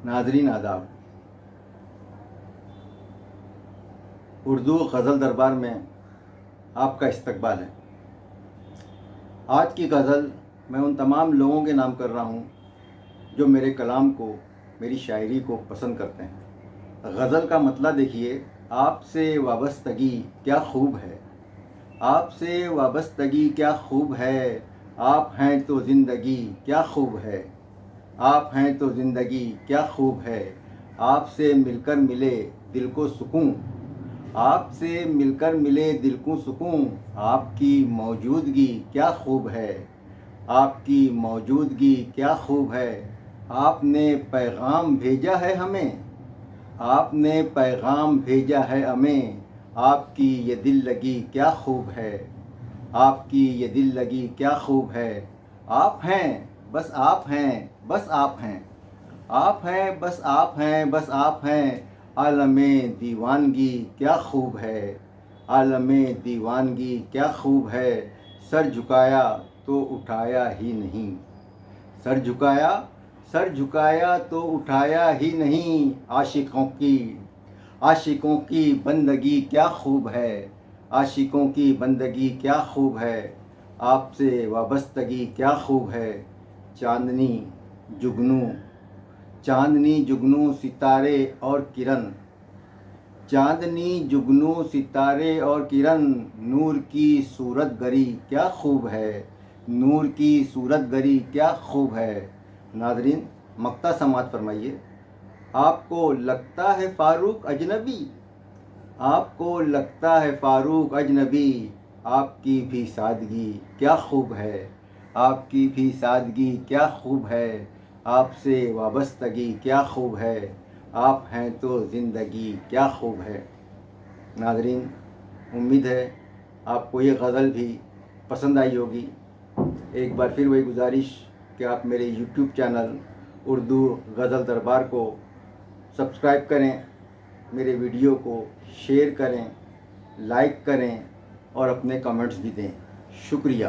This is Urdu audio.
ناظرین آداب، اردو غزل دربار میں آپ کا استقبال ہے۔ آج کی غزل میں ان تمام لوگوں کے نام کر رہا ہوں جو میرے کلام کو، میری شاعری کو پسند کرتے ہیں۔ غزل کا مطلع دیکھیے، آپ سے وابستگی کیا خوب ہے، آپ سے وابستگی کیا خوب ہے، آپ ہیں تو زندگی کیا خوب ہے، آپ ہیں تو زندگی کیا خوب ہے، آپ سے مل کر ملے دل کو سکون، آپ سے مل کر ملے دل کو سکون، آپ کی موجودگی کیا خوب ہے، آپ کی موجودگی کیا خوب ہے، آپ نے پیغام بھیجا ہے ہمیں، آپ نے پیغام بھیجا ہے ہمیں، آپ کی یہ دل لگی کیا خوب ہے، آپ کی یہ دل لگی کیا خوب ہے، آپ ہیں بس آپ ہیں، بس آپ ہیں، آپ ہیں بس آپ ہیں، بس آپ ہیں، عالم دیوانگی کیا خوب ہے، عالم دیوانگی کیا خوب ہے، سر جھکایا تو اٹھایا ہی نہیں، سر جھکایا، سر جھکایا تو اٹھایا ہی نہیں، عاشقوں کی بندگی کیا خوب ہے، عاشقوں کی بندگی کیا خوب ہے، آپ سے وابستگی کیا خوب ہے، چاندنی جگنو، چاندنی جگنو ستارے اور کرن، چاندنی جگنو ستارے اور کرن، نور کی صورت گری کیا خوب ہے، نور کی صورت گری کیا خوب ہے۔ ناظرین، مقطع سماعت فرمائیے۔ آپ کو لگتا ہے فاروق اجنبی، آپ کو لگتا ہے فاروق اجنبی، آپ کی بھی سادگی کیا خوب ہے، آپ کی بھی سادگی کیا خوب ہے، آپ سے وابستگی کیا خوب ہے، آپ ہیں تو زندگی کیا خوب ہے۔ ناظرین، امید ہے آپ کو یہ غزل بھی پسند آئی ہوگی۔ ایک بار پھر وہی گزارش کہ آپ میرے یوٹیوب چینل اردو غزل دربار کو سبسکرائب کریں، میرے ویڈیو کو شیئر کریں، لائک کریں اور اپنے کمنٹس بھی دیں۔ شکریہ۔